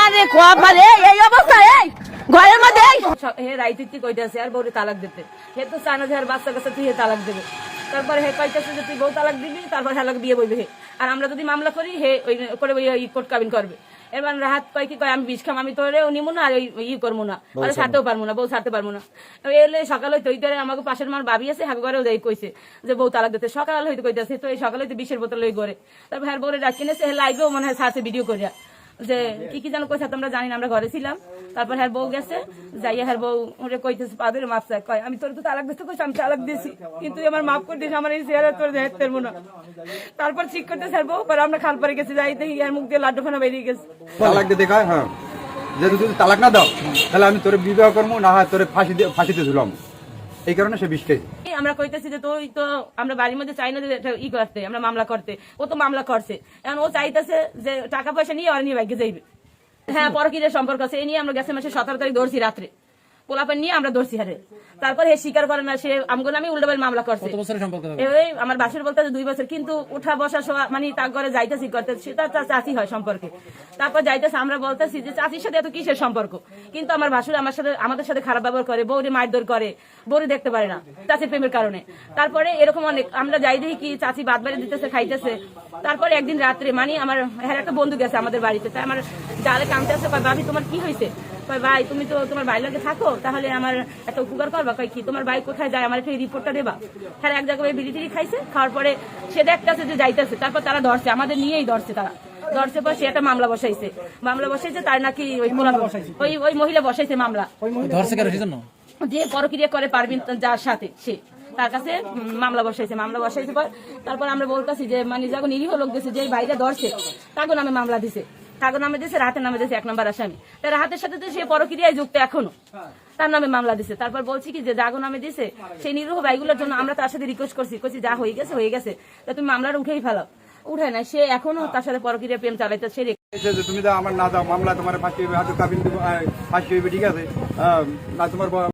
আরে কপালে এই অবস্থা, এই ঘরের মধ্যে হে রাইতি কইতাছে আর বউরে তালাক দিতে। হে তো চায় যে আর বাচ্চা কাছে তুই হে তালাক দেবে। তারপরে হে কইতাছে যে তুই বউ তালাক দিবি, তারপর হেলাক বিয়ে বইবে হে। আর আমরা যদি মামলা করি হে ওই করে ওই কোর্ট কাবিন করবে। এবার রাহাত কয় কি কয় আমি বিষ খাম, আমি তোরেও নিমু না আর ওই করবো না, আর ছাড়তেও পারবো না, বউ ছাড়তে পারবো না। এলে সকাল হইতে ওই ধরে আমাকে পাশের মার ভাবি আছে হাগু ঘরেও যাই কইছে যে বউ তালাক দিতে। সকাল হইতে কইতাছে তো এই সকাল হইতে বিষের বোতল ওই ঘরে। তারপর হ্যাঁ বউরে ডাক কিনেছে, হে লাইভেও মনে হয় ছাড়ছে ভিডিও করিয়া যে কি যেন কইছে তোমরা জানি না, আমরা ঘরে ছিলাম। তারপর হ্যাঁ বউ গেছে যাইয়া হ্যাঁ বউ ওরে কইতেছে পাদের মাপ চায়, কয় আমি তোর তো তালাক দিতে কইছি, আমি তালাক দিয়েছি কিন্তু আমার মাফ করে দিস, আমার এই চেহারা তোর দেখতে পারবো না। তারপর ঠিক করতে স্যার বউ পরে আমরা খাল পরে গেছি, যাই দেখি আর মুখ দিয়ে লাড্ডু খানা বেরিয়ে গেছে। তালাক দিতে কয় হ্যাঁ, যদি তুই তালাক না দাও তাহলে আমি তোরে বিবাহ করবো, না হয় তোরে ফাঁসিতে ঝুলাম। এই কারণে সে বিষ খেয়েছে। আমরা কইতেছি যে তুই তো আমরা বাড়ির মধ্যে চাই না যে ই করতে, আমরা মামলা করতে। ও তো মামলা করছে, এখন ও চাইতেছে যে টাকা পয়সা নিয়ে আর নিয়ে বাইকে যাইবে। হ্যাঁ পরকীরের সম্পর্ক আছে, এই নিয়ে আমরা গেছে মাসে 17 তারিখ ধরছি রাত্রে, পোলাপেন নিয়ে আমরা ধরছি হারে। তারপর হে স্বীকার করে না, সে আমগো নামে উল্টাবেল মামলা করছে। এই আমার বাসের বলতে 2 বছর, কিন্তু উঠা বসা মানে তার ঘরে যাইতেছি করতে, সেটা তার চাচি হয় সম্পর্কে। তারপর যাইতেছে, আমরা বলতেছি যে চাচির সাথে এত কিসের সম্পর্ক, কিন্তু আমার ভাসুর আমাদের সাথে খারাপ ব্যবহার করে, বউরে মারধর করে, বউরে দেখতে পারে না চাচির প্রেমের কারণে। তারপরে এরকম অনেক আমরা যাই দেখি কি চাচি বাদ বাড়ি দিতেছে, খাইতেছে। তারপরে একদিন রাত্রে মানে আমার হ্যাঁ একটা বন্ধু গেছে আমাদের বাড়িতে, তাই আমার জালে কামতে আছে, ভাবি তোমার কি হয়েছে? ভাই তুমি তো তোমার ভাই লাগে থাকো, তাহলে আমার একটা উপকার করবা। কয় কি তোমার ভাই কোথায় যায়, আমার একটা রিপোর্টটা দেবা। হ্যাঁ এক জায়গায় বিড়ি টিড়ি খাইছে, খাওয়ার পরে সে দেখতেছে যে যাইতেছে। তারপর তারা ধরছে, আমাদের নিয়েই ধরছে তারা। ধরছে পর সে একটা মামলা বসাইছে, তার নাকি ওই মহিলা বসাইছে মামলা। যে পরক্রিয়া করে পারবেন যার সাথে সে তার কাছে মামলা বসাইছে পর তারপর আমরা বলতেছি যে মানে যখন নিরীহ লোক দিয়েছে, যে ভাইটা ধরছে তাকে নামে মামলা দিছে, তাকে নামে দিয়েছে, রাহাতের নামে দিয়েছে 1 নম্বর আসামি। তাই রাহাতের সাথে তো সে পরক্রিয়ায় যুক্ত এখনো, তার নামে মামলা দিছে। তারপর বলছি কি যে জাগো নামে দিছে, সেই নিরীহ ভাইগুলোর জন্য আমরা তার সাথে রিকোয়েস্ট করছি যা হয়ে গেছে তা তুমি মামলাটা উঠেই ফেলাও। উঠায় না, সে এখনো তার সাথে পরক্রিয়া প্রেম চালাইতে। সে তুমি তো আমার না দাও মামলা, তোমার ফাঁসি হইবে, হাতে কাবিন দিব, ফাঁসি হইবে, ঠিক আছে না তোমার